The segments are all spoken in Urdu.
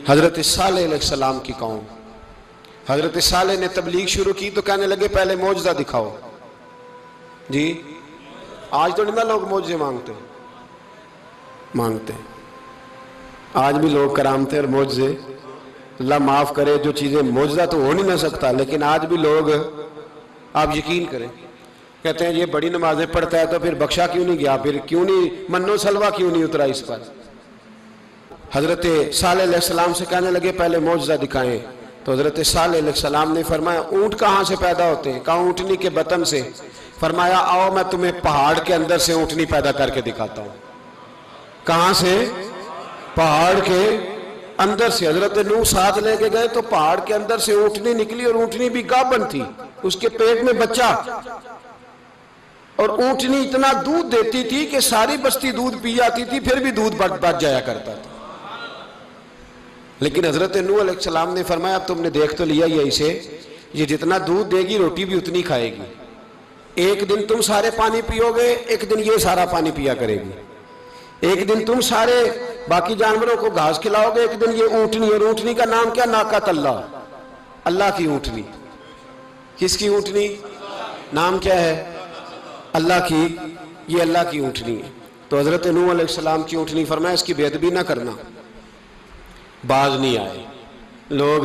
حضرت صالح علیہ السلام کی قوم، حضرت صالح نے تبلیغ شروع کی تو کہنے لگے پہلے معجزہ دکھاؤ. جی آج تو نہیں نا لوگ معجزے مانگتے، آج بھی لوگ کرامتے اور معجزے، اللہ معاف کرے، جو چیزیں معجزہ تو ہو نہیں نہ سکتا، لیکن آج بھی لوگ، آپ یقین کریں، کہتے ہیں یہ بڑی نمازیں پڑھتا ہے تو پھر بخشا کیوں نہیں گیا، پھر کیوں نہیں منو سلوہ کیوں نہیں اترا اس پر. حضرت صالح علیہ السلام سے کہنے لگے پہلے معجزہ دکھائیں. تو حضرت صالح علیہ السلام نے فرمایا اونٹ کہاں سے پیدا ہوتے ہیں؟ کہا اونٹنی کے بطن سے. فرمایا آؤ میں تمہیں پہاڑ کے اندر سے اونٹنی پیدا کر کے دکھاتا ہوں. کہاں سے؟ پہاڑ کے اندر سے. حضرت نوح ساتھ لے کے گئے تو پہاڑ کے اندر سے اونٹنی نکلی، اور اونٹنی بھی گابن تھی، اس کے پیٹ میں بچہ، اور اونٹنی اتنا دودھ دیتی تھی کہ ساری بستی دودھ پی جاتی تھی، پھر بھی دودھ بچ جایا کرتا تھا. لیکن حضرت نوح علیہ السلام نے فرمایا اب تم نے دیکھ تو لیا یہ اسے، یہ جتنا دودھ دے گی روٹی بھی اتنی کھائے گی. ایک دن تم سارے پانی پیو گے، ایک دن یہ سارا پانی پیا کرے گی. ایک دن تم سارے باقی جانوروں کو گھاس کھلاؤ گے، ایک دن یہ اونٹنی، اور اونٹنی کا نام کیا؟ ناقۃ اللہ، اللہ کی اونٹنی. کس کی اونٹنی؟ نام کیا ہے؟ اللہ کی. یہ اللہ کی اونٹنی ہے. تو حضرت نوح علیہ السلام کی اونٹنی فرمایا اس کی بے ادبی نہ کرنا. باز نہیں آئے لوگ،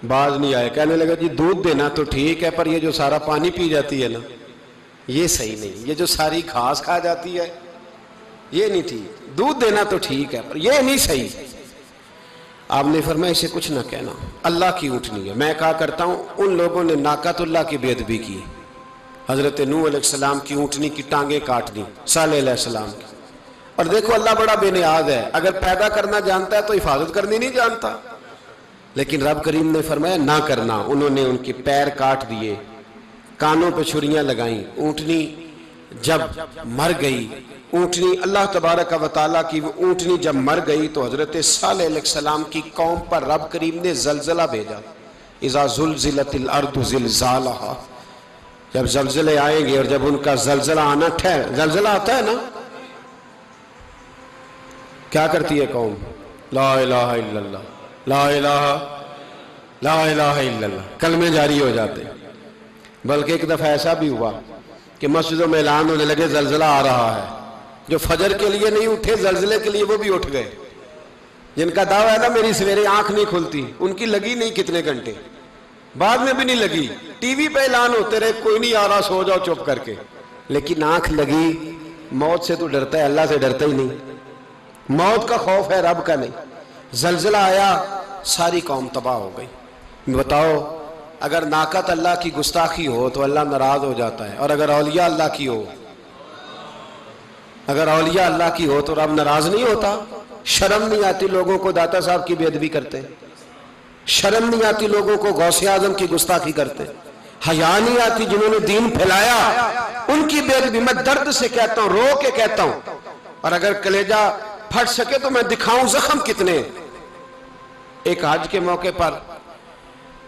باز نہیں آئے. کہنے لگا جی دودھ دینا تو ٹھیک ہے، پر یہ جو سارا پانی پی جاتی ہے نا یہ صحیح نہیں، یہ جو ساری گھاس کھا جاتی ہے یہ نہیں ٹھیک. دودھ دینا تو ٹھیک ہے پر یہ نہیں صحیح. آپ نے فرمایا اسے کچھ نہ کہنا، اللہ کی اونٹنی ہے. میں کہا کرتا ہوں ان لوگوں نے ناقۃ اللہ کی بے ادبی کی. حضرت نوح علیہ السلام کی اونٹنی کی ٹانگیں کاٹ دی، صالح علیہ السلام کی. اور دیکھو اللہ بڑا بے نیاز ہے، اگر پیدا کرنا جانتا ہے تو حفاظت کرنی نہیں جانتا. لیکن رب کریم نے فرمایا نہ کرنا. انہوں نے ان کے پیر کاٹ دیے، کانوں پہ چھریاں لگائیں. اونٹنی جب مر گئی، اونٹنی اللہ تبارک و تعالیٰ کی وہ اونٹنی جب مر گئی تو حضرت صالح علیہ السلام کی قوم پر رب کریم نے زلزلہ بھیجا. اذا زلزلت الارض زلزالہا، جب زلزلے آئیں گے اور جب ان کا زلزلہ آنا زلزلہ آتا ہے نا، کیا کرتی ہے قوم؟ لا الہ الا اللہ، لا الہ الا اللہ، کلمے جاری ہو جاتے. بلکہ ایک دفعہ ایسا بھی ہوا کہ مسجدوں میں اعلان ہونے لگے زلزلہ آ رہا ہے. جو فجر کے لیے نہیں اٹھے زلزلے کے لیے وہ بھی اٹھ گئے. جن کا دعویٰ ہے نا میری سویرے آنکھ نہیں کھلتی، ان کی لگی نہیں کتنے گھنٹے، بعد میں بھی نہیں لگی. ٹی وی پہ اعلان ہوتے رہے کوئی نہیں آ رہا سو جاؤ چپ کر کے، لیکن آنکھ لگی. موت سے تو ڈرتا ہے، اللہ سے ڈرتا ہی نہیں. موت کا خوف ہے رب کا نہیں. زلزلہ آیا ساری قوم تباہ ہو گئی. بتاؤ اگر ناقۃ اللہ کی گستاخی ہو تو اللہ ناراض ہو جاتا ہے، اور اگر اولیاء اللہ کی ہو، اگر اولیاء اللہ کی ہو تو رب ناراض نہیں ہوتا. شرم نہیں آتی لوگوں کو داتا صاحب کی بے ادبی کرتے، شرم نہیں آتی لوگوں کو غوث اعظم کی گستاخی کرتے، حیا نہیں آتی جنہوں نے دین پھیلایا ان کی بے ادبی. میں درد سے کہتا ہوں، رو کے کہتا ہوں، اور اگر کلیجہ پھٹ سکے تو میں دکھاؤں زخم کتنے. ایک حج کے موقع پر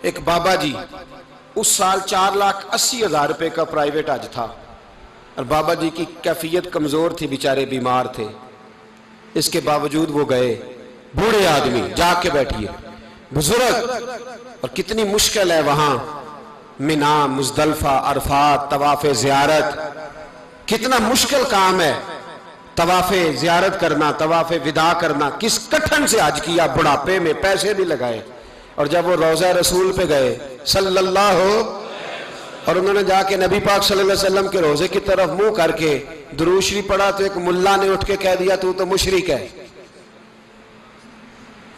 ایک بابا جی، اس سال 4,80,000 روپے کا پرائیویٹ حج تھا، اور بابا جی کی کیفیت کمزور تھی، بیچارے بیمار تھے. اس کے باوجود وہ گئے. بوڑھے آدمی، جا کے بیٹھیے، بزرگ، اور کتنی مشکل ہے وہاں منا، مزدلفہ، عرفات، طواف زیارت، کتنا مشکل کام ہے طواف زیارت کرنا، طواف وداع کرنا. کس کٹھن سے حج کیا، بڑھاپے میں پیسے بھی لگائے. اور جب وہ روضہ رسول پہ گئے صلی اللہ، اور انہوں نے جا کے نبی پاک صلی اللہ علیہ وسلم کے روضے کی طرف منہ کر کے درود شریف پڑھا تو ایک ملا نے اٹھ کے کہہ دیا تو تو مشرک ہے.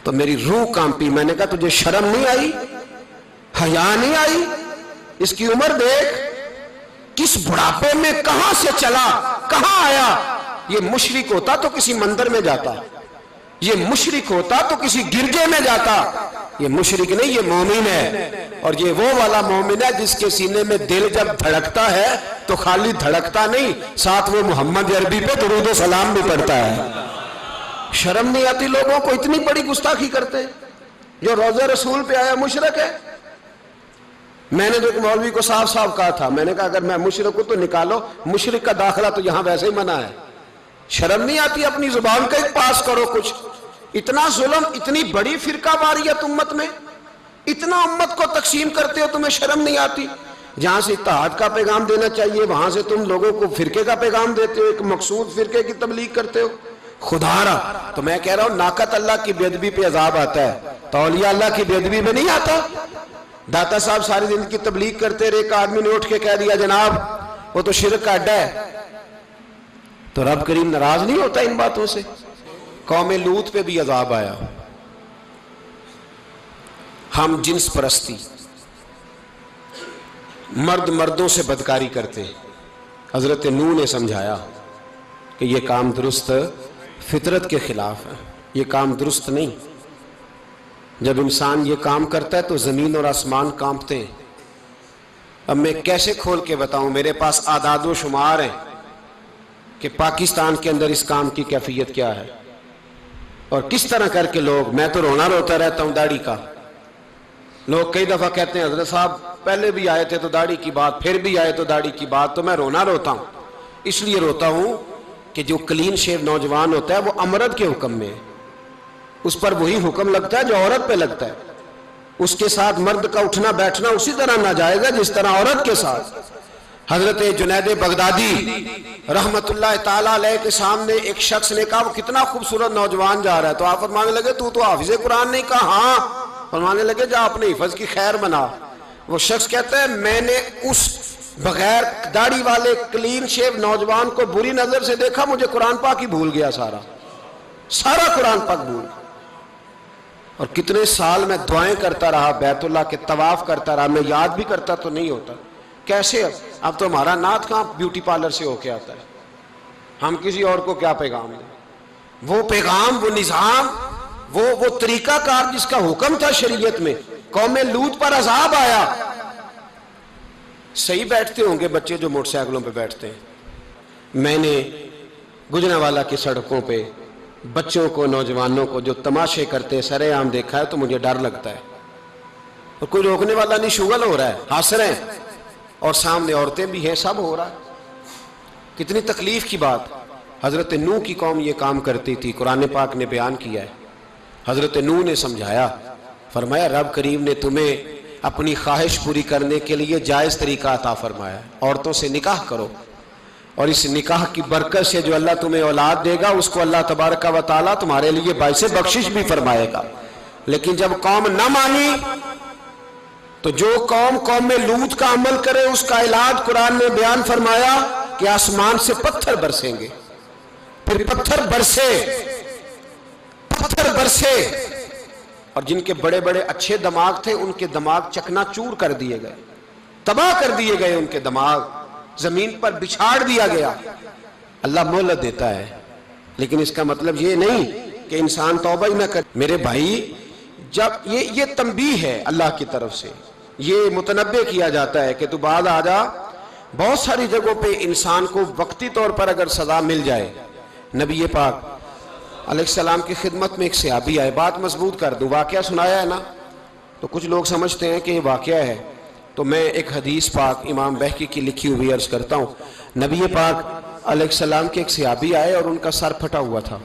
تو میری روح کانپی. میں نے کہا تجھے شرم نہیں آئی، حیا نہیں آئی؟ اس کی عمر دیکھ، کس بڑھاپے میں کہاں سے چلا کہاں آیا. یہ مشرک ہوتا تو کسی مندر میں جاتا، یہ مشرک ہوتا تو کسی گرجے میں جاتا. یہ مشرک نہیں، یہ مومن ہے. اور یہ وہ والا مومن ہے جس کے سینے میں دل جب دھڑکتا ہے تو خالی دھڑکتا نہیں، ساتھ وہ محمد عربی پہ درود و سلام بھی پڑھتا ہے. شرم نہیں آتی لوگوں کو؟ اتنی بڑی گستاخی کرتے. جو روضہ رسول پہ آیا مشرک ہے. میں نے تو ایک مولوی کو صاف صاف کہا تھا، میں نے کہا اگر میں مشرک ہوں تو نکالو، مشرک کا داخلہ تو یہاں ویسے ہی منع ہے. شرم نہیں آتی؟ اپنی زبان کا ایک پاس کرو کچھ. اتنا ظلم، اتنی بڑی فرقہ واریت امت میں، اتنا امت کو تقسیم کرتے ہو، تمہیں شرم نہیں آتی؟ جہاں سے اتحاد کا پیغام دینا چاہیے وہاں سے تم لوگوں کو فرقے کا پیغام دیتے ہو، ایک مقصود فرقے کی تبلیغ کرتے ہو۔ خدا رہا تو میں کہہ رہا ہوں ناقت اللہ کی بے ادبی پہ عذاب آتا ہے، تو اولیاء اللہ کی بے ادبی میں نہیں آتا۔ داتا صاحب ساری زندگی تبلیغ کرتے رہے، ایک آدمی نے اٹھ کے کہہ دیا جناب وہ تو شرک کا اڈا ہے، تو رب کریم ناراض نہیں ہوتا ان باتوں سے؟ قوم لوط پہ بھی عذاب آیا، ہم جنس پرستی، مرد مردوں سے بدکاری کرتے، حضرت نوح نے سمجھایا کہ یہ کام درست فطرت کے خلاف ہے، یہ کام درست نہیں۔ جب انسان یہ کام کرتا ہے تو زمین اور آسمان کانپتے ہیں۔ اب میں کیسے کھول کے بتاؤں، میرے پاس اعداد و شمار ہیں کہ پاکستان کے اندر اس کام کی کیفیت کیا ہے اور کس طرح کر کے لوگ، میں تو رونا روتا رہتا ہوں داڑھی کا۔ لوگ کئی دفعہ کہتے ہیں حضرت صاحب پہلے بھی آئے تھے تو داڑھی کی بات، پھر بھی آئے تو داڑھی کی بات، تو میں رونا روتا ہوں۔ اس لیے روتا ہوں کہ جو کلین شیو نوجوان ہوتا ہے وہ امرد کے حکم میں ہے، اس پر وہی حکم لگتا ہے جو عورت پہ لگتا ہے، اس کے ساتھ مرد کا اٹھنا بیٹھنا اسی طرح ناجائز ہے جس طرح عورت کے ساتھ۔ حضرت جنید بغدادی رحمت اللہ تعالیٰ علیہ کے سامنے ایک شخص نے کہا وہ کتنا خوبصورت نوجوان جا رہا ہے، تو آپ فرمانے لگے تو حافظ قرآن نہیں؟ کہا ہاں۔ فرمانے لگے جا اپنے حفظ کی خیر بنا۔ وہ شخص کہتا ہے میں نے اس بغیر داڑھی والے کلین شیو نوجوان کو بری نظر سے دیکھا، مجھے قرآن پاک ہی بھول گیا، سارا قرآن پاک بھول گیا۔ اور کتنے سال میں دعائیں کرتا رہا، بیت اللہ کے طواف کرتا رہا، میں یاد بھی کرتا تو نہیں ہوتا۔ کیسے اب تو ہمارا نعت کہاں بیوٹی پارلر سے ہو کے آتا ہے، ہم کسی اور کو کیا پیغام دیں؟ وہ پیغام، وہ نظام، وہ طریقہ کار جس کا حکم تھا شریعت میں، قوم لوط پر عذاب آیا۔ صحیح بیٹھتے ہوں گے بچے جو موٹر سائیکلوں پہ بیٹھتے ہیں، میں نے گجرانوالہ کی سڑکوں پہ بچوں کو، نوجوانوں کو جو تماشے کرتے سر عام دیکھا ہے تو مجھے ڈر لگتا ہے، اور کوئی روکنے والا نہیں، شغل ہو رہا ہے، ہنس رہے ہیں، اور سامنے عورتیں بھی ہیں، سب ہو رہا ہے۔ کتنی تکلیف کی بات۔ حضرت نوح کی قوم یہ کام کرتی تھی، قرآن پاک نے بیان کیا ہے۔ حضرت نوح نے سمجھایا، فرمایا رب کریم نے تمہیں اپنی خواہش پوری کرنے کے لیے جائز طریقہ عطا فرمایا، عورتوں سے نکاح کرو، اور اس نکاح کی برکت سے جو اللہ تمہیں اولاد دے گا اس کو اللہ تبارک و تعالیٰ تمہارے لیے باعث بخشش بھی فرمائے گا۔ لیکن جب قوم نہ مانی تو جو قوم لوط کا عمل کرے اس کا علاج قرآن نے بیان فرمایا کہ آسمان سے پتھر برسیں گے، پھر پتھر برسے، اور جن کے بڑے بڑے اچھے دماغ تھے ان کے دماغ چکنا چور کر دیے گئے، تباہ کر دیے گئے، ان کے دماغ زمین پر بچھاڑ دیا گیا۔ اللہ مہلت دیتا ہے، لیکن اس کا مطلب یہ نہیں کہ انسان توبہ ہی نہ کرے۔ میرے بھائی جب یہ تنبیہ ہے اللہ کی طرف سے، یہ متنبہ کیا جاتا ہے کہ تو بعد آ جا۔ بہت ساری جگہوں پہ انسان کو وقتی طور پر اگر سزا مل جائے، نبی پاک علیہ السلام کی خدمت میں ایک صحابی آئے، بات مضبوط کر دوں، واقعہ سنایا ہے نا، تو کچھ لوگ سمجھتے ہیں کہ یہ واقعہ ہے، تو میں ایک حدیث پاک امام بہقی کی لکھی ہوئی عرض کرتا ہوں۔ نبی پاک علیہ السلام کے ایک صحابی آئے اور ان کا سر پھٹا ہوا تھا،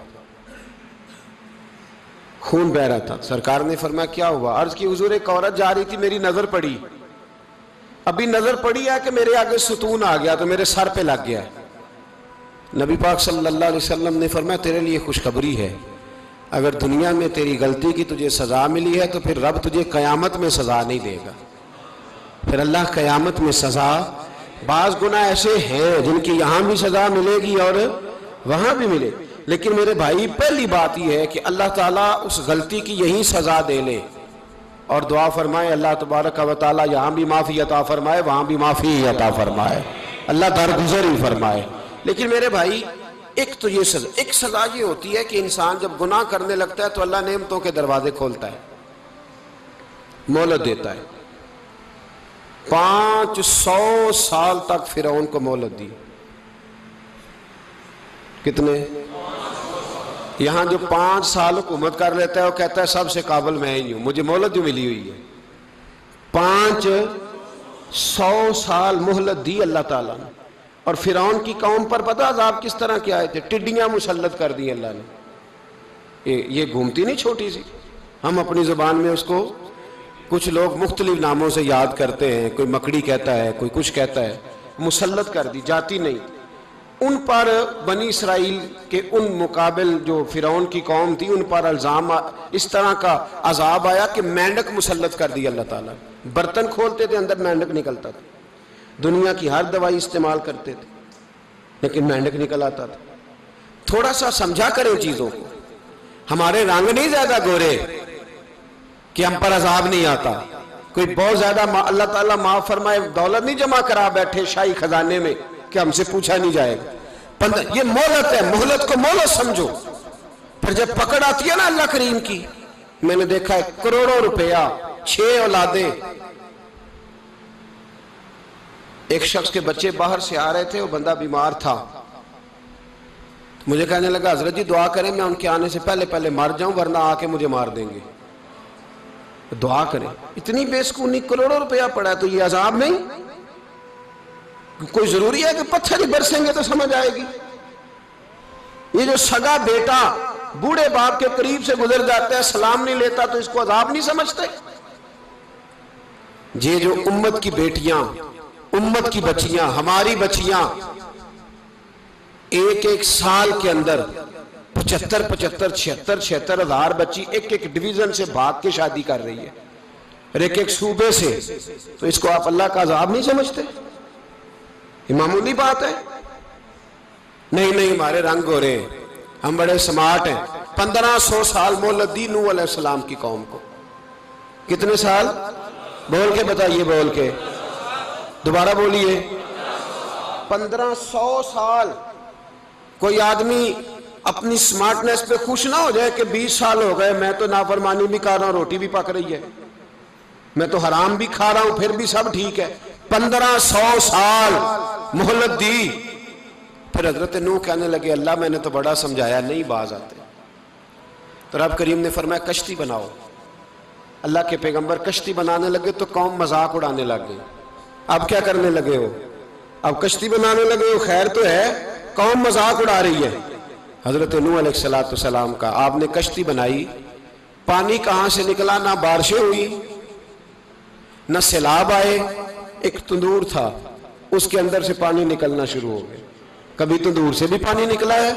خون بہ رہا تھا۔ سرکار نے فرمایا کیا ہوا؟ عرض کی حضور ایک عورت جا رہی تھی، میری نظر پڑی، ابھی نظر پڑی ہے کہ میرے آگے ستون آ گیا تو میرے سر پہ لگ گیا۔ نبی پاک صلی اللہ علیہ وسلم نے فرمایا تیرے لیے خوشخبری ہے، اگر دنیا میں تیری غلطی کی تجھے سزا ملی ہے تو پھر رب تجھے قیامت میں سزا نہیں دے گا، پھر اللہ قیامت میں سزا۔ بعض گناہ ایسے ہیں جن کی یہاں بھی سزا ملے گی اور وہاں بھی ملے، لیکن میرے بھائی پہلی بات یہ ہے کہ اللہ تعالیٰ اس غلطی کی یہی سزا دے لے، اور دعا فرمائے اللہ تبارک و تعالیٰ یہاں بھی معافی عطا فرمائے، وہاں بھی معافی عطا فرمائے، اللہ درگزر ہی فرمائے۔ لیکن میرے بھائی ایک تو یہ سزا، ایک سزا یہ ہوتی ہے کہ انسان جب گناہ کرنے لگتا ہے تو اللہ نعمتوں کے دروازے کھولتا ہے، مہلت دیتا ہے۔ 500 سال تک فرعون کو مہلت دی، کتنے؟ یہاں جو 5 سال حکومت کر لیتا ہے وہ کہتا ہے سب سے قابل میں ہی ہوں، مجھے مہلت جو ملی ہوئی ہے۔ 500 سال مہلت دی اللہ تعالیٰ نے، اور فرعون کی قوم پر پتہ عذاب کس طرح کے آئے تھے؟ ٹڈیاں مسلط کر دی اللہ نے، یہ گھومتی نہیں چھوٹی سی، ہم اپنی زبان میں اس کو کچھ لوگ مختلف ناموں سے یاد کرتے ہیں، کوئی مکڑی کہتا ہے، کوئی کچھ کہتا ہے، مسلط کر دی، جاتی نہیں۔ ان پر بنی اسرائیل کے ان مقابل جو فرعون کی قوم تھی، ان پر الزام اس طرح کا عذاب آیا کہ مینڈک مسلط کر دی اللہ تعالیٰ۔ برتن کھولتے تھے اندر مینڈک نکلتا تھا، دنیا کی ہر دوائی استعمال کرتے تھے لیکن مینڈک نکل آتا تھا۔ تھوڑا سا سمجھا کریں چیزوں کو، ہمارے رنگ نہیں زیادہ گورے کہ ہم پر عذاب نہیں آتا، کوئی بہت زیادہ اللہ تعالیٰ معاف فرمائے دولت نہیں جمع کرا بیٹھے شاہی خزانے میں کہ ہم سے پوچھا نہیں جائے گا۔ یہ مہلت ہے، مہلت کو مہلت سمجھو، پھر جب پکڑ آتی ہے نا اللہ کریم کی، میں نے دیکھا ہے کروڑوں روپیہ، 6 اولادیں، ایک شخص کے بچے باہر سے آ رہے تھے، وہ بندہ بیمار تھا، مجھے کہنے لگا حضرت جی دعا کریں میں ان کے آنے سے پہلے مر جاؤں ورنہ آ کے مجھے مار دیں گے، دعا کریں۔ اتنی بے سکونی، کروڑوں روپیہ پڑا ہے تو یہ عذاب نہیں؟ کوئی ضروری ہے کہ پتھر ہی برسیں گے تو سمجھ آئے گی؟ یہ جو سگا بیٹا بوڑھے باپ کے قریب سے گزر جاتا ہے، سلام نہیں لیتا تو اس کو عذاب نہیں سمجھتے؟ یہ جو امت کی بیٹیاں، امت کی بچیاں، ہماری بچیاں ایک سال کے اندر 75,000 ہزار بچی ایک ڈویژن سے بھاگ کے شادی کر رہی ہے، اور ایک صوبے سے، تو اس کو آپ اللہ کا عذاب نہیں سمجھتے؟ یہ معمولی بات ہے؟ نہیں ہمارے رنگ گورے ہیں، ہم بڑے سمارٹ ہیں۔ 1500 سال مہلت دی نوح علیہ السلام کی قوم کو۔ کتنے سال؟ بول کے بتائیے، بول کے دوبارہ بولیے۔ 1500 سال۔ کوئی آدمی اپنی سمارٹنس پہ خوش نہ ہو جائے کہ 20 سال ہو گئے میں تو نافرمانی بھی کر رہا ہوں، روٹی بھی پک رہی ہے، میں تو حرام بھی کھا رہا ہوں، پھر بھی سب ٹھیک ہے۔ 1500 سال مہلت دی، پھر حضرت نوح کہنے لگے اللہ میں نے تو بڑا سمجھایا نہیں باز آتے، تو رب کریم نے فرمایا کشتی بناؤ۔ اللہ کے پیغمبر کشتی بنانے لگے تو قوم مذاق اڑانے لگ گئی۔ اب کیا کرنے لگے ہو؟ اب کشتی بنانے لگے ہو، خیر تو ہے، قوم مذاق اڑا رہی ہے۔ حضرت نوح علیہ السلام کا آپ نے کشتی بنائی، پانی کہاں سے نکلا؟ نہ بارشیں ہوئی نہ سیلاب آئے، ایک تندور تھا اس کے اندر سے پانی نکلنا شروع ہو گیا۔ کبھی تندور سے بھی پانی نکلا ہے،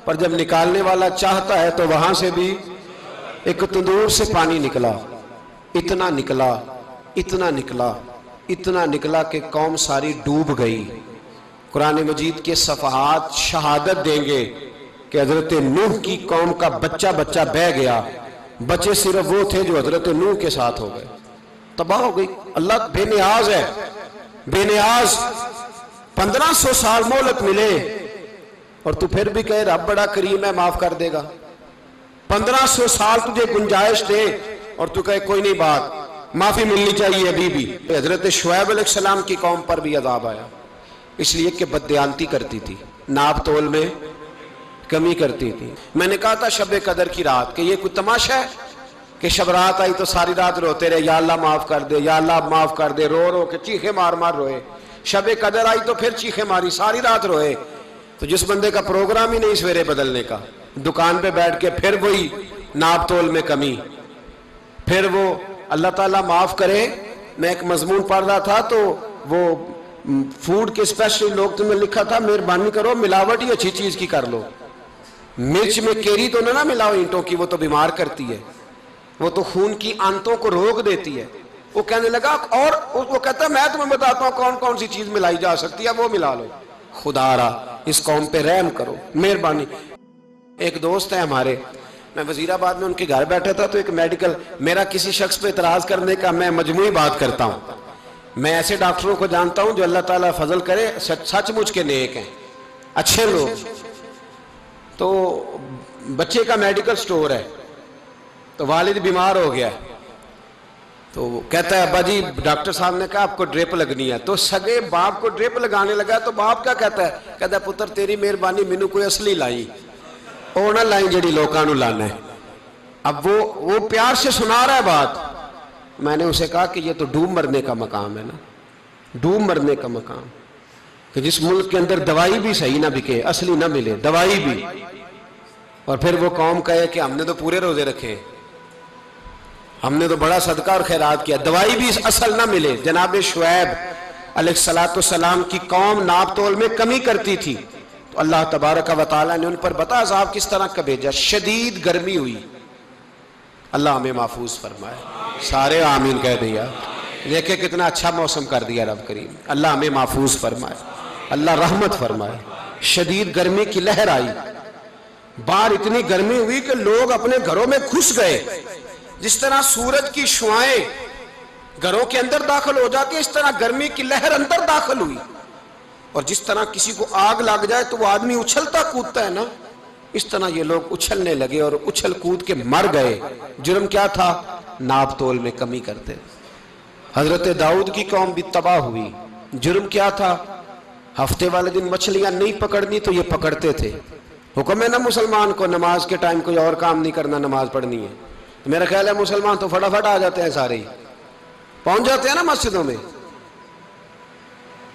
پر جب نکالنے والا چاہتا ہے تو وہاں سے بھی ایک تندور سے پانی نکلا، اتنا نکلا، اتنا نکلا، اتنا نکلا کہ قوم ساری ڈوب گئی۔ قرآن مجید کے صفحات شہادت دیں گے کہ حضرت نوح کی قوم کا بچہ بہ گیا، بچے صرف وہ تھے جو حضرت نوح کے ساتھ ہو گئے، تباہ ہو گئی۔ اللہ بے نیاز ہے، بے نیاز۔ 1500 سال مہلت ملے اور تو پھر بھی کہے رب بڑا کریم ہے معاف کر دے گا۔ 1500 سال تجھے گنجائش دے اور تو کہے کوئی نہیں، بات معافی ملنی چاہیے ابھی بھی۔ حضرت شعیب علیہ السلام کی قوم پر بھی عذاب آیا، اس لیے کہ بددیانتی کرتی تھی، ناپ تول میں کمی کرتی تھی۔ میں نے کہا تھا شب قدر کی رات کہ یہ کوئی تماشا ہے کہ شب رات آئی تو ساری رات روتے رہے یا اللہ معاف کر دے، یا اللہ معاف کر دے، رو رو کے چیخے مار مار روئے۔ شب قدر آئی تو پھر چیخے ماری، ساری رات روئے۔ تو جس بندے کا پروگرام ہی نہیں سویرے بدلنے کا، دکان پہ بیٹھ کے پھر وہی ناپ تول میں کمی، پھر وہ اللہ تعالیٰ معاف کرے۔ میں ایک مضمون پڑھ رہا تھا تو وہ فوڈ کے اسپیشل لوگ تمہیں لکھا تھا مہربانی کرو ملاوٹ ہی اچھی چیز کی کر لو، مرچ میں کیری تو نہ ملاؤ اینٹوں کی، وہ تو بیمار کرتی ہے، وہ تو خون کی آنتوں کو روک دیتی ہے۔ وہ کہنے لگا، اور وہ کہتا ہے میں تمہیں بتاتا ہوں کون کون سی چیز ملائی جا سکتی ہے، وہ ملا لو۔ خدا را اس قوم پہ رحم کرو، مہربانی۔ ایک دوست ہے ہمارے، میں وزیر آباد میں ان کے گھر بیٹھا تھا تو ایک میڈیکل، میرا کسی شخص پہ اعتراض کرنے کا میں مجموعی بات کرتا ہوں۔ میں ایسے ڈاکٹروں کو جانتا ہوں جو اللہ تعالیٰ فضل کرے سچ مچ کے نیک ہیں، اچھے لوگ۔ تو بچے کا میڈیکل سٹور ہے، تو والد بیمار ہو گیا، تو وہ کہتا ہے ابا جی ڈاکٹر صاحب نے کہا آپ کو ڈرپ لگنی ہے، تو سگے باپ کو ڈرپ لگانے لگا، تو باپ کیا کہتا ہے پتر تیری مہربانی مینوں کوئی اصلی لائی، اور نہ لائیں جڑی لوکاں نوں لانا ہے۔ اب وہ پیار سے سنا رہا ہے بات۔ میں نے اسے کہا کہ یہ تو ڈوب مرنے کا مقام ہے نا، ڈوب مرنے کا مقام، کہ جس ملک کے اندر دوائی بھی صحیح نہ بکے، اصلی نہ ملے، دوائی بھی، اور پھر وہ قوم کہے کہ ہم نے تو پورے روزے رکھے، ہم نے تو بڑا صدقہ اور خیرات کیا، دوائی بھی اصل نہ ملے۔ جناب شعیب علیہ السلام کی قوم ناپ تول میں کمی کرتی تھی، تو اللہ تبارک و تعالیٰ نے ان پر بتا عذاب کس طرح کا بھیجا، شدید گرمی ہوئی۔ اللہ ہمیں محفوظ فرمائے، سارے آمین کہہ دیا۔ دیکھیں کتنا اچھا موسم کر دیا رب کریم، اللہ ہمیں محفوظ فرمائے، اللہ رحمت فرمائے۔ شدید گرمی کی لہر آئی، باہر اتنی گرمی ہوئی کہ لوگ اپنے گھروں میں گھس گئے، جس طرح سورج کی شعائیں گھروں کے اندر داخل ہو جاتی ہے، اس طرح گرمی کی لہر اندر داخل ہوئی۔ اور جس طرح کسی کو آگ لگ جائے تو وہ آدمی اچھلتا کودتا ہے نا، اس طرح یہ لوگ اچھلنے لگے اور اچھل کود کے مر گئے۔ جرم کیا تھا؟ ناپ تول میں کمی کرتے۔ حضرت داؤد کی قوم بھی تباہ ہوئی، جرم کیا تھا؟ ہفتے والے دن مچھلیاں نہیں پکڑنی تو یہ پکڑتے تھے۔ حکم ہے نا مسلمان کو نماز کے ٹائم کوئی اور کام نہیں کرنا، نماز پڑھنی ہے۔ تو میرا خیال ہے مسلمان تو فٹافٹ آ جاتے ہیں، سارے ہی پہنچ جاتے ہیں نا مسجدوں میں۔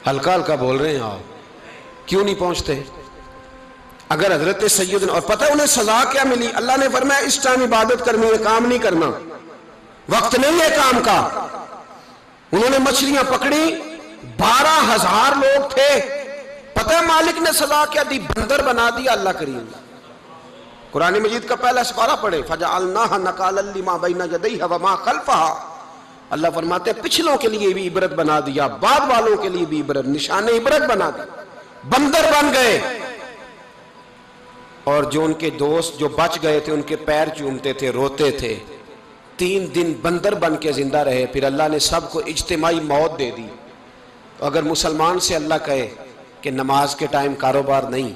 ہلکا ہلکا بول رہے ہیں آپ، کیوں نہیں پہنچتے؟ اگر حضرت سیدنا، اور پتہ انہیں سزا کیا ملی؟ اللہ نے فرمایا اس ٹائم عبادت کرنی ہے، کام نہیں کرنا، وقت نہیں ہے کام کا۔ انہوں نے مچھلیاں پکڑی، 12,000 لوگ تھے، پتہ ہے مالک نے سزا کیا دی؟ بندر بنا دیا اللہ کریم۔ قرآن مجید کا پہلا سپارہ پڑھے، فَجَعَلْنَاهَا نَكَالًا لِمَا بَيْنَ يَدَيْهَا وَمَا خَلْفَهَا۔ اللہ فرماتے ہیں پچھلوں کے لیے بھی عبرت بنا دیا، بعد والوں کے لیے بھی عبرت، نشان عبرت بنا دیا۔ بندر بن گئے، اور جو ان کے دوست جو بچ گئے تھے ان کے پیر چومتے تھے، روتے تھے۔ 3 دن بندر بن کے زندہ رہے، پھر اللہ نے سب کو اجتماعی موت دے دی۔ اگر مسلمان سے اللہ کہے کہ نماز کے ٹائم کاروبار نہیں،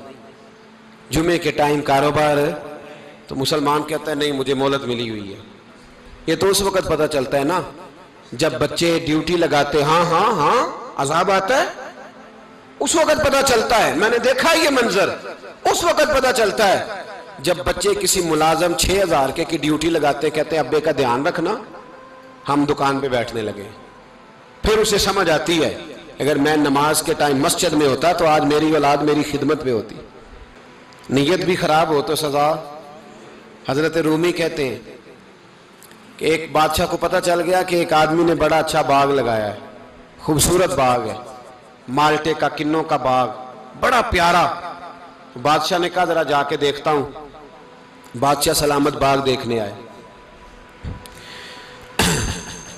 جمعے کے ٹائم کاروبار، تو مسلمان کہتا ہے نہیں مجھے مہلت ملی ہوئی ہے۔ یہ تو اس وقت پتہ چلتا ہے نا جب بچے ڈیوٹی لگاتے، ہاں ہاں ہاں عذاب آتا ہے، اس وقت پتہ چلتا ہے۔ میں نے دیکھا یہ منظر، اس وقت پتہ چلتا ہے جب بچے کسی ملازم 6,000 کی ڈیوٹی لگاتے، کہتے ہیں ابے کا دھیان رکھنا، ہم دکان پہ بیٹھنے لگے۔ پھر اسے سمجھ آتی ہے اگر میں نماز کے ٹائم مسجد میں ہوتا تو آج میری اولاد میری خدمت میں ہوتی۔ نیت بھی خراب ہو تو سزا۔ حضرت رومی کہتے ہیں کہ ایک بادشاہ کو پتہ چل گیا کہ ایک آدمی نے بڑا اچھا باغ لگایا ہے، خوبصورت باغ ہے، مالٹے کا، کنوں کا باغ، بڑا پیارا۔ بادشاہ نے کہا ذرا جا کے دیکھتا ہوں۔ بادشاہ سلامت باغ دیکھنے آئے،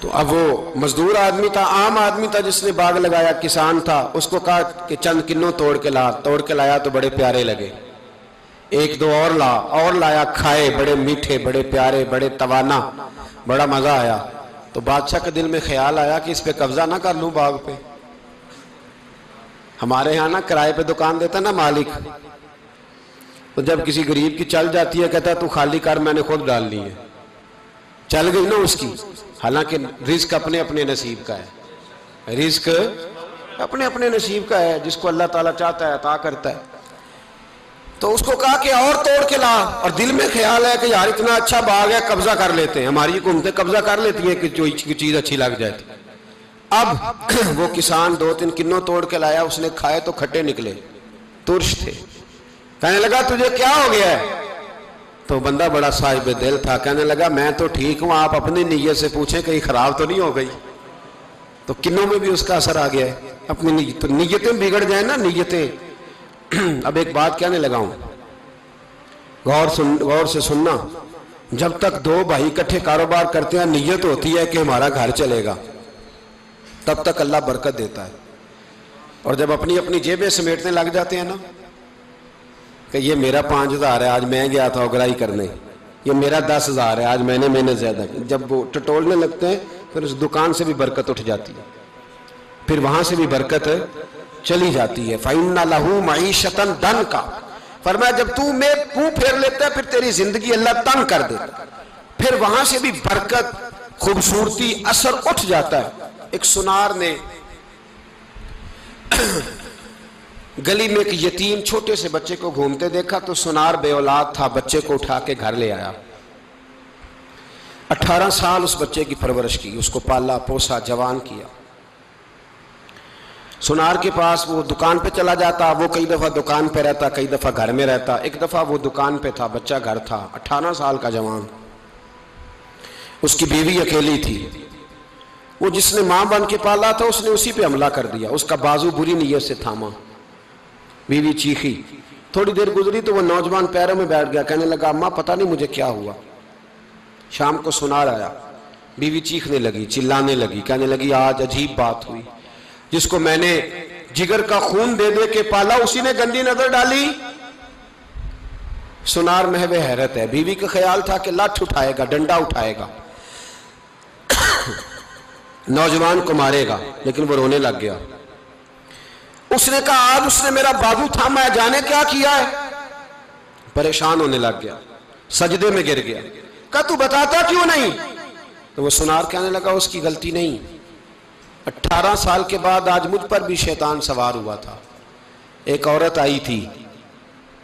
تو اب وہ مزدور آدمی تھا، عام آدمی تھا جس نے باغ لگایا، کسان تھا، اس کو کہا کہ چند کنوں توڑ کے لایا تو بڑے پیارے لگے۔ 1-2 اور لایا، کھائے، بڑے میٹھے، بڑے پیارے، بڑے توانا، بڑا مزہ آیا۔ تو بادشاہ کے دل میں خیال آیا کہ اس پہ قبضہ نہ کر لوں باغ پہ۔ ہمارے ہاں نا کرائے پہ دکان دیتا نا مالک، تو جب کسی غریب کی چل جاتی ہے کہتا ہے تو خالی کر، میں نے خود ڈال لی ہے، چل گئی نا اس کی۔ حالانکہ رزق اپنے اپنے نصیب کا ہے، رزق اپنے اپنے نصیب کا ہے، جس کو اللہ تعالیٰ چاہتا ہے عطا کرتا ہے۔ تو اس کو کہا کہ اور توڑ کے لا، اور دل میں خیال ہے کہ یار اتنا اچھا باغ ہے، قبضہ کر لیتے ہیں، ہماری حکومتیں قبضہ کر لیتی ہیں کہ جو چیز اچھی لگ جائے۔ اب وہ کسان 2-3 کنوں توڑ کے لایا، اس نے کھائے تو کھٹے نکلے، ترش تھے۔ کہنے لگا تجھے کیا ہو گیا ہے؟ تو بندہ بڑا صاحب دل تھا، کہنے لگا میں تو ٹھیک ہوں، آپ اپنی نیت سے پوچھیں کہیں خراب تو نہیں ہو گئی۔ تو کنوں میں بھی اس کا اثر آ گیا ہے، اپنی نیت، تو نیتیں بگڑ جائیں نا، نیتیں۔ اب ایک بات کہنے لگا ہوں، غور سے سننا۔ جب تک 2 بھائی اکٹھے کاروبار کرتے ہیں، نیت ہوتی ہے کہ ہمارا گھر چلے گا، تب تک اللہ برکت دیتا ہے۔ اور جب اپنی اپنی جیبیں سمیٹنے لگ جاتے ہیں نا کہ یہ میرا 5,000 ہے، آج میں گیا تھا اگرائی کرنے، یہ میرا 10,000 ہے، آج میں نے محنت زیادہ کی، جب وہ ٹٹولنے لگتے ہیں پھر اس دکان سے بھی برکت اٹھ جاتی ہے، پھر وہاں سے بھی برکت چلی جاتی ہے۔ فَإِنَّ لَهُ مَعِيشَةً ضَنْكَ، فرمایا جب تو میں منہ پھیر لیتا ہے پھر تیری زندگی اللہ تنگ کر دیتا، پھر وہاں سے بھی برکت، خوبصورتی، اثر اٹھ جاتا ہے۔ ایک سنار نے گلی میں ایک یتیم چھوٹے سے بچے کو گھومتے دیکھا، تو سنار بے اولاد تھا، بچے کو اٹھا کے گھر لے آیا۔ 18 سال اس بچے کی پرورش کی، اس کو پالا پوسا، جوان کیا۔ سنار کے پاس وہ دکان پہ چلا جاتا، وہ کئی دفعہ دکان پہ رہتا، کئی دفعہ گھر میں رہتا. ایک دفعہ وہ دکان پہ تھا، بچہ گھر تھا، 18 سال کا جوان. اس کی بیوی اکیلی تھی. وہ جس نے ماں بن کے پالا تھا اس نے اسی پہ حملہ کر دیا، اس کا بازو بری نیت سے تھاما. بیوی چیخی. تھوڑی دیر گزری تو وہ نوجوان پیروں میں بیٹھ گیا، کہنے لگا اماں پتہ نہیں مجھے کیا ہوا. شام کو سنار آیا، بیوی چیخنے لگی، چلانے لگی، کہنے لگی آج عجیب بات ہوئی. جس کو میں نے جگر کا خون دے دے کے پالا اسی نے گندی نظر ڈالی. سنار محو حیرت ہے. بیوی کا خیال تھا کہ لاٹھ اٹھائے گا، ڈنڈا اٹھائے گا، نوجوان کو مارے گا، لیکن وہ رونے لگ گیا. اس نے کہا آج اس نے میرا بازو تھاما ہے، جانے کیا کیا ہے. پریشان ہونے لگ گیا، سجدے میں گر گیا. کہا تو بتاتا کیوں نہیں؟ تو وہ سنار کہنے لگا اس کی غلطی نہیں. 18 سال کے بعد آج مجھ پر بھی شیطان سوار ہوا تھا. ایک عورت آئی تھی،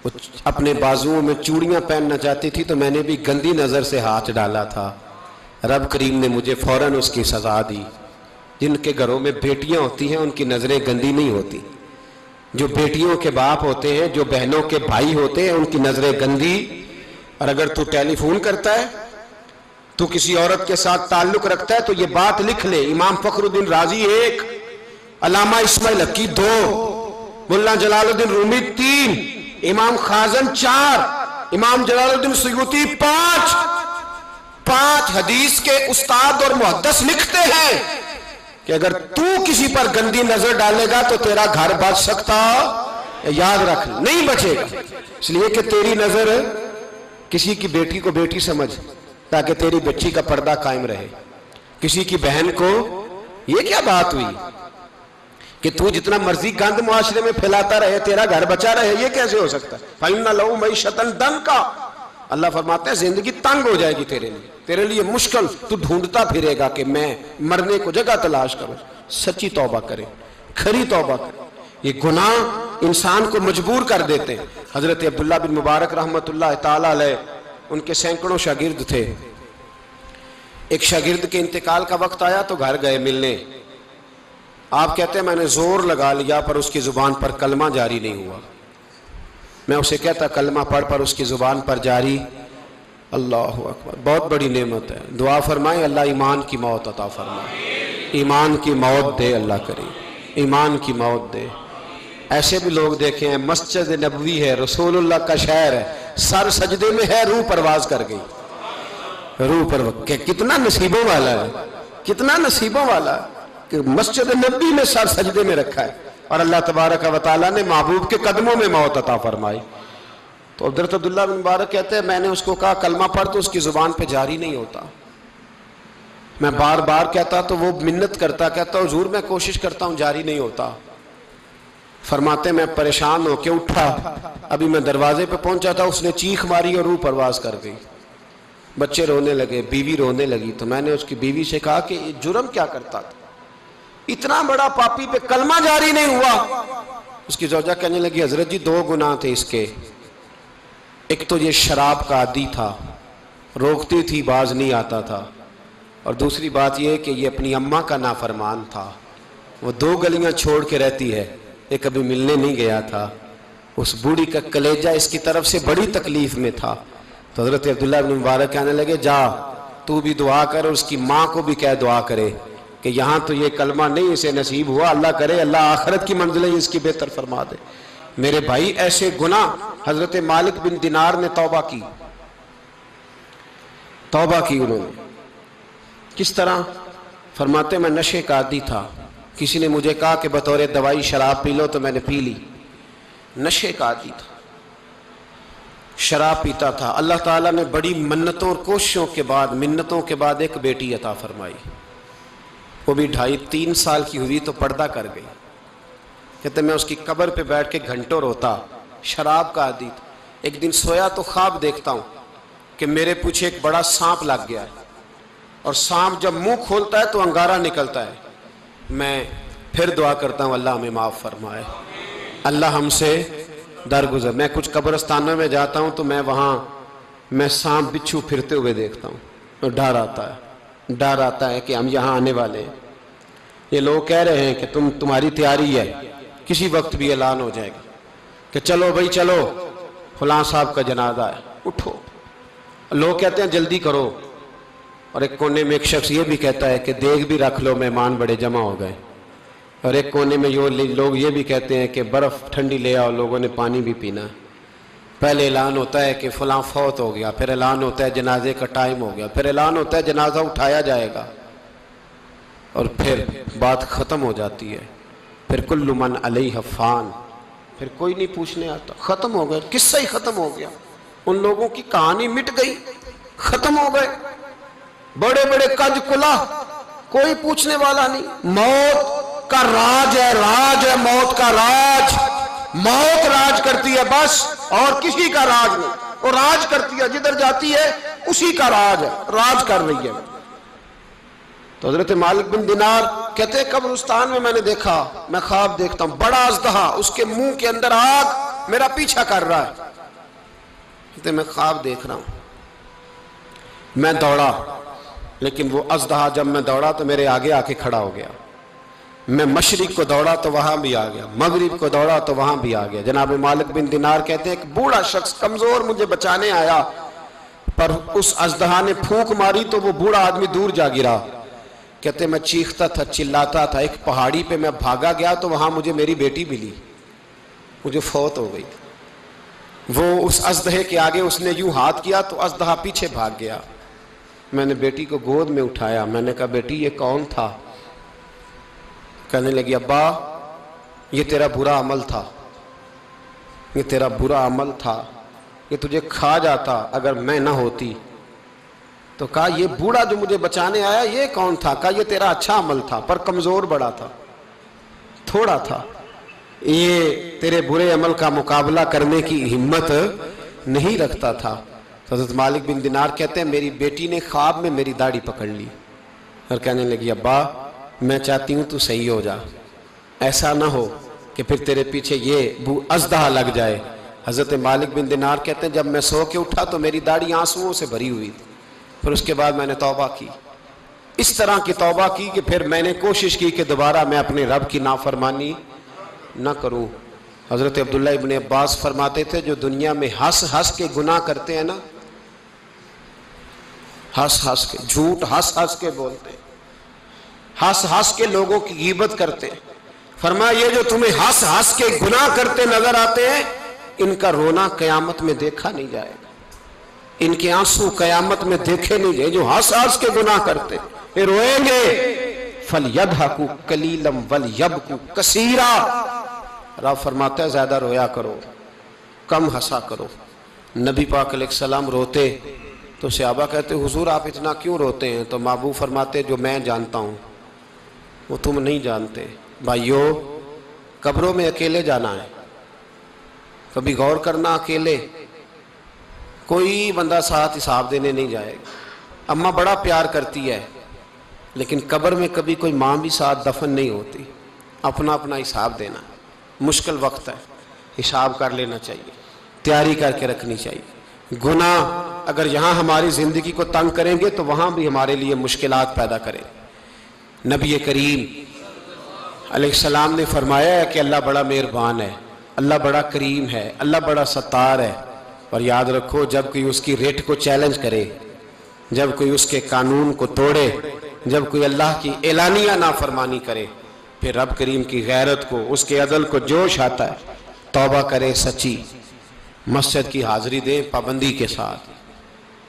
وہ اپنے بازوؤں میں چوڑیاں پہننا چاہتی تھی تو میں نے بھی گندی نظر سے ہاتھ ڈالا تھا. رب کریم نے مجھے فوراً اس کی سزا دی. جن کے گھروں میں بیٹیاں ہوتی ہیں ان کی نظریں گندی نہیں ہوتی. جو بیٹیوں کے باپ ہوتے ہیں، جو بہنوں کے بھائی ہوتے ہیں، ان کی نظریں گندی. اور اگر تو ٹیلی فون کرتا ہے، تو کسی عورت کے ساتھ تعلق رکھتا ہے، تو یہ بات لکھ لے، امام فخر الدین رازی 1، علامہ اسماعیل حقی 2، ملا جلال الدین رومی 3، امام خازن 4، امام جلال الدین سیوطی 5 حدیث کے استاد اور محدث لکھتے ہیں کہ اگر تو کسی پر گندی نظر ڈالے گا تو تیرا گھر بچ سکتا، یاد رکھ نہیں بچے گا. اس لیے کہ تیری نظر کسی کی بیٹی کو بیٹی سمجھ، تاکہ تیری بچی کا پردہ قائم رہے. کسی کی بہن کو یہ کیا بات ہوئی کہ تو جتنا مرضی گند معاشرے میں پھیلاتا رہے تیرا گھر بچا رہے، یہ کیسے ہو سکتا ہے؟ فَإِنَّ لَهُ مَعِيشَةً ضَنْكَ. اللہ فرماتے ہیں زندگی تنگ ہو جائے گی تیرے لیے مشکل. تو ڈھونڈتا پھرے گا کہ میں مرنے کو جگہ تلاش کروں. سچی توبہ کرے، کھری توبہ کرے. یہ گناہ انسان کو مجبور کر دیتے ہیں. حضرت عبداللہ بن مبارک رحمۃ اللہ تعالی علیہ، ان کے سینکڑوں شاگرد تھے. ایک شاگرد کے انتقال کا وقت آیا تو گھر گئے ملنے. آپ کہتے ہیں میں نے زور لگا لیا پر اس کی زبان پر کلمہ جاری نہیں ہوا. میں اسے کہتا کلمہ پڑھ پر اس کی زبان پر جاری. اللہ اکبر، بہت بڑی نعمت ہے. دعا فرمائیں اللہ ایمان کی موت عطا فرمائے، ایمان کی موت دے اللہ کریم، ایمان کی موت دے. ایسے بھی لوگ دیکھے ہیں، مسجد نبوی ہے، رسول اللہ کا شہر ہے، سر سجدے میں ہے، روح پرواز کر گئی. روح پرواز، کتنا نصیبوں والا ہے، کتنا نصیبوں والا ہے کہ مسجد نبوی میں سر سجدے میں رکھا ہے اور اللہ تبارک و تعالیٰ نے محبوب کے قدموں میں موت عطا فرمائی. تو حضرت عبداللہ بن مبارک کہتے ہیں میں نے اس کو کہا کلمہ پڑھ تو اس کی زبان پہ جاری نہیں ہوتا. میں بار بار کہتا تو وہ منت کرتا، کہتا حضور میں کوشش کرتا ہوں جاری نہیں ہوتا. فرماتے میں پریشان ہو کے اٹھا، ابھی میں دروازے پہ پہنچا تھا اس نے چیخ ماری اور روح پرواز کر گئی. بچے رونے لگے، بیوی رونے لگی. تو میں نے اس کی بیوی سے کہا کہ یہ جرم کیا کرتا تھا، اتنا بڑا پاپی پہ کلمہ جاری نہیں ہوا. اس کی زوجہ کہنے لگی حضرت جی 2 گناہ تھے اس کے. ایک تو یہ شراب کا عادی تھا، روکتی تھی باز نہیں آتا تھا، اور دوسری بات یہ کہ یہ اپنی اماں کا نافرمان تھا. وہ 2 گلیاں چھوڑ کے رہتی ہے، یہ کبھی ملنے نہیں گیا تھا. اس بوڑھی کا کلیجہ اس کی طرف سے بڑی تکلیف میں تھا. تو حضرت عبداللہ بن مبارک کہنے لگے جا تو بھی دعا کر اور اس کی ماں کو بھی کہہ دعا کرے کہ یہاں تو یہ کلمہ نہیں اسے نصیب ہوا، اللہ کرے اللہ آخرت کی منزلیں اس کی بہتر فرما دے. میرے بھائی ایسے گناہ حضرت مالک بن دینار نے توبہ کی انہوں نے. کس طرح؟ فرماتے میں نشے کا عادی تھا، کسی نے مجھے کہا کہ بطور دوائی شراب پی لو تو میں نے پی لی. نشے کا عادی تھا، شراب پیتا تھا. اللہ تعالیٰ نے بڑی منتوں اور کوششوں کے بعد، منتوں کے بعد ایک بیٹی عطا فرمائی. وہ بھی 2.5-3 سال کی ہوئی تو پردہ کر گئی. کہتے میں اس کی قبر پہ بیٹھ کے گھنٹوں روتا. شراب کا عادی تھا. ایک دن سویا تو خواب دیکھتا ہوں کہ میرے پیچھے ایک بڑا سانپ لگ گیا ہے، اور سانپ جب منہ کھولتا ہے تو انگارہ نکلتا ہے. میں پھر دعا کرتا ہوں اللہ ہمیں معاف فرمائے، اللہ ہم سے درگزر. میں کچھ قبرستانوں میں جاتا ہوں تو میں سانپ بچھو پھرتے ہوئے دیکھتا ہوں، ڈر آتا ہے کہ ہم یہاں آنے والے ہیں. یہ لوگ کہہ رہے ہیں کہ تمہاری تیاری ہے، کسی وقت بھی اعلان ہو جائے گا کہ چلو بھائی چلو فلاں صاحب کا جنازہ ہے، اٹھو۔ لوگ کہتے ہیں جلدی کرو، اور ایک کونے میں ایک شخص یہ بھی کہتا ہے کہ دیگ بھی رکھ لو، مہمان بڑے جمع ہو گئے۔ اور ایک کونے میں لوگ یہ بھی کہتے ہیں کہ برف ٹھنڈی لے آؤ، لوگوں نے پانی بھی پینا ہے۔ پہلے اعلان ہوتا ہے کہ فلاں فوت ہو گیا، پھر اعلان ہوتا ہے جنازے کا ٹائم ہو گیا، پھر اعلان ہوتا ہے جنازہ اٹھایا جائے گا، اور پھر بات ختم ہو جاتی ہے۔ پھر کل من علیہ فان، پھر کوئی نہیں پوچھنے آتا، ختم ہو گئے، قصہ ہی ختم ہو گیا، ان لوگوں کی کہانی مٹ گئی، ختم ہو گئے، بڑے بڑے کج کلا، کوئی پوچھنے والا نہیں۔ موت کا راج ہے، راج ہے موت کا راج، موت راج کرتی ہے بس، اور کسی کا راج نہیں، وہ راج کرتی ہے، جدھر جاتی ہے اسی کا راج ہے، راج کر رہی ہے۔ تو حضرت مالک بن دینار کہتے ہیں قبرستان میں نے دیکھا، میں خواب دیکھتا ہوں، بڑا اژدہا، اس کے منہ کے اندر آگ میرا پیچھا کر رہا ہے۔ کہتے ہیں میں خواب دیکھ رہا ہوں، میں دوڑا، لیکن وہ اژدہا جب میں دوڑا تو میرے آگے آ کے کھڑا ہو گیا۔ میں مشرق کو دوڑا تو وہاں بھی آ گیا، مغرب کو دوڑا تو وہاں بھی آ گیا۔ جناب مالک بن دینار کہتے ہیں ایک بوڑھا شخص کمزور مجھے بچانے آیا، پر اس اژدہا نے پھونک ماری تو وہ بوڑھا آدمی دور جا گرا۔ کہتے ہیں میں چیختا تھا، چلاتا تھا، ایک پہاڑی پہ میں بھاگا گیا تو وہاں مجھے میری بیٹی ملی، مجھے فوت ہو گئی۔ وہ اس اژدہے کے آگے اس نے یوں ہاتھ کیا تو اژدہا پیچھے بھاگ گیا۔ میں نے بیٹی کو گود میں اٹھایا، میں نے کہا بیٹی یہ کون تھا؟ کہنے لگی ابا یہ تیرا برا عمل تھا، یہ تیرا برا عمل تھا، یہ تجھے کھا جاتا اگر میں نہ ہوتی۔ تو کہا یہ بوڑھا جو مجھے بچانے آیا یہ کون تھا؟ کہا یہ تیرا اچھا عمل تھا، پر کمزور بڑا تھا، تھوڑا تھا، یہ تیرے برے عمل کا مقابلہ کرنے کی ہمت نہیں رکھتا تھا۔ حضرت مالک بن دینار کہتے ہیں میری بیٹی نے خواب میں میری داڑھی پکڑ لی اور کہنے لگی ابا میں چاہتی ہوں تو صحیح ہو جا، ایسا نہ ہو کہ پھر تیرے پیچھے یہ اژدہا لگ جائے۔ حضرت مالک بن دینار کہتے ہیں جب میں سو کے اٹھا تو میری داڑھی آنسوؤں سے بھری ہوئی تھی، پھر اس کے بعد میں نے توبہ کی، اس طرح کی توبہ کی کہ پھر میں نے کوشش کی کہ دوبارہ میں اپنے رب کی نافرمانی نہ کروں۔ حضرت عبداللہ ابن عباس فرماتے تھے جو دنیا میں ہنس ہنس کے گناہ کرتے ہیں نا، ہنس ہنس کے، جھوٹ ہنس ہنس کے بولتے ہیں، ہنس ہنس کے لوگوں کی غیبت کرتے ہیں، فرمایا یہ جو تمہیں ہنس ہنس کے گناہ کرتے نظر آتے ہیں ان کا رونا قیامت میں دیکھا نہیں جائے گا، ان کے آنسو قیامت میں دیکھے نہیں جائے۔ جو ہنس ہنس کے گناہ کرتے یہ روئیں گے، فَلْيَضْحَكُوا قَلِيلًا وَلْيَبْكُوا كَثِيرًا، رب فرماتا ہے زیادہ رویا کرو، کم ہنسا کرو۔ نبی پاک علیہ السلام روتے تو صحابہ کہتے حضور آپ اتنا کیوں روتے ہیں؟ تو محبوب فرماتے جو میں جانتا ہوں وہ تم نہیں جانتے۔ بھائیو قبروں میں اکیلے جانا ہے، کبھی غور کرنا، اکیلے کوئی بندہ ساتھ حساب دینے نہیں جائے گا۔ اماں بڑا پیار کرتی ہے لیکن قبر میں کبھی کوئی ماں بھی ساتھ دفن نہیں ہوتی، اپنا اپنا حساب دینا، مشکل وقت ہے، حساب کر لینا چاہیے، تیاری کر کے رکھنی چاہیے۔ گناہ اگر یہاں ہماری زندگی کو تنگ کریں گے تو وہاں بھی ہمارے لیے مشکلات پیدا کریں۔ نبی کریم علیہ السلام نے فرمایا ہے کہ اللہ بڑا مہربان ہے، اللہ بڑا کریم ہے، اللہ بڑا ستار ہے، اور یاد رکھو جب کوئی اس کی ریٹ کو چیلنج کرے، جب کوئی اس کے قانون کو توڑے، جب کوئی اللہ کی اعلانیہ نافرمانی کرے، پھر رب کریم کی غیرت کو، اس کے عدل کو جوش آتا ہے، توبہ کرے سچی، مسجد کی حاضری دیں پابندی کے ساتھ۔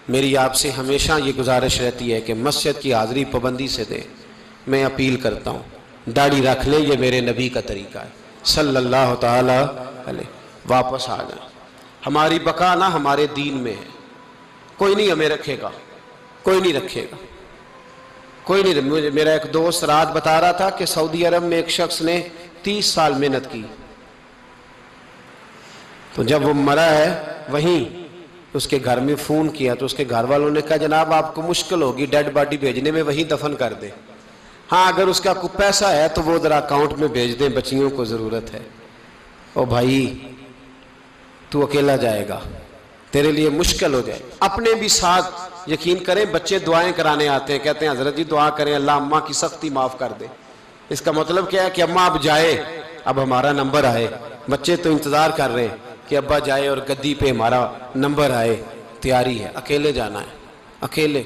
میری آپ سے ہمیشہ یہ گزارش رہتی ہے کہ مسجد کی حاضری پابندی سے دیں۔ میں اپیل کرتا ہوں داڑھی رکھ لیں، یہ میرے نبی کا طریقہ ہے صلی اللہ تعالی علیہ۔ واپس آ جائیں، ہماری بقا نہ ہمارے دین میں ہے، کوئی نہیں ہمیں رکھے گا، کوئی نہیں رکھے گا، کوئی نہیں۔ میرا ایک دوست رات بتا رہا تھا کہ سعودی عرب میں ایک شخص نے 30 سال محنت کی، تو جب وہ مرا ہے وہیں اس کے گھر میں فون کیا تو اس کے گھر والوں نے کہا جناب آپ کو مشکل ہوگی ڈیڈ باڈی بھیجنے میں، وہیں دفن کر دیں، ہاں اگر اس کا کوئی پیسہ ہے تو وہ ذرا اکاؤنٹ میں بھیج دیں، بچیوں کو ضرورت ہے۔ او بھائی تو اکیلا جائے گا، تیرے لیے مشکل ہو جائے۔ اپنے بھی ساتھ یقین کریں، بچے دعائیں کرانے آتے ہیں، کہتے ہیں حضرت جی دعا کریں اللہ اماں کی سختی معاف کر دے، اس کا مطلب کیا ہے کہ اماں اب جائے، اب ہمارا نمبر آئے. بچے تو انتظار کر رہے ہیں کہ ابا جائے اور گدی پہ ہمارا نمبر آئے. تیاری ہے، اکیلے جانا ہے، اکیلے.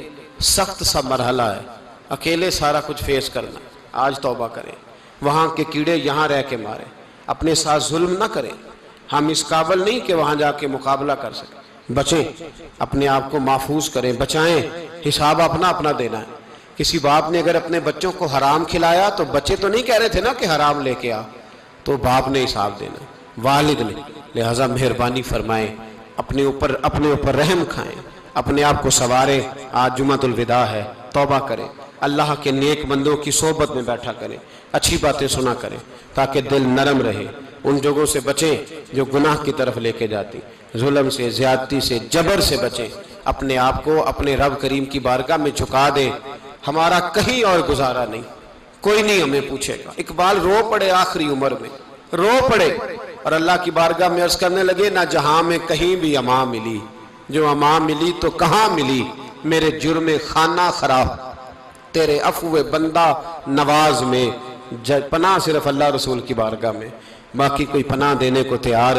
سخت سا مرحلہ ہے، اکیلے سارا کچھ فیس کرنا. آج توبہ کریں، وہاں کے کیڑے یہاں رہ کے ماریں، اپنے ساتھ ظلم نہ کریں. ہم اس قابل نہیں کہ وہاں جا کے مقابلہ کر سکیں. بچیں، اپنے آپ کو محفوظ کریں، بچائیں. حساب اپنا اپنا دینا ہے. کسی باپ نے اگر اپنے بچوں کو حرام کھلایا تو بچے تو نہیں کہہ رہے تھے نا کہ حرام لے کے آ، تو باپ نے حساب دینا، والد نے. لہٰذا مہربانی فرمائیں، اپنے اوپر رحم کھائیں، اپنے آپ کو سنواریں. آج جمعۃ الوداع ہے، توبہ کریں، اللہ کے نیک بندوں کی صحبت میں بیٹھا کریں، اچھی باتیں سنا کریں تاکہ دل نرم رہے. ان جگہوں سے بچیں جو گناہ کی طرف لے کے جاتی، ظلم سے، زیادتی سے، جبر سے بچیں. اپنے آپ کو اپنے رب کریم کی بارگاہ میں جھکا دیں. ہمارا کہیں اور گزارا نہیں، کوئی نہیں ہمیں پوچھے گا. اقبال رو پڑے آخری عمر میں، رو پڑے اور اللہ کی بارگاہ میں عرض کرنے لگے، نہ جہاں میں کہیں بھی امان ملی، جو امان ملی تو کہاں ملی، میرے جرم خانہ خراب، تیرے عفو بندہ نواز میں. پناہ صرف اللہ رسول کی بارگاہ میں، باقی کوئی پناہ دینے کو تیار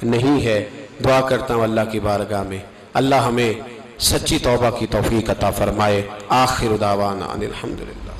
نہیں ہے. دعا کرتا ہوں اللہ کی بارگاہ میں اللہ ہمیں سچی توبہ کی توفیق عطا فرمائے. آخر دعوانا ان الحمدللہ.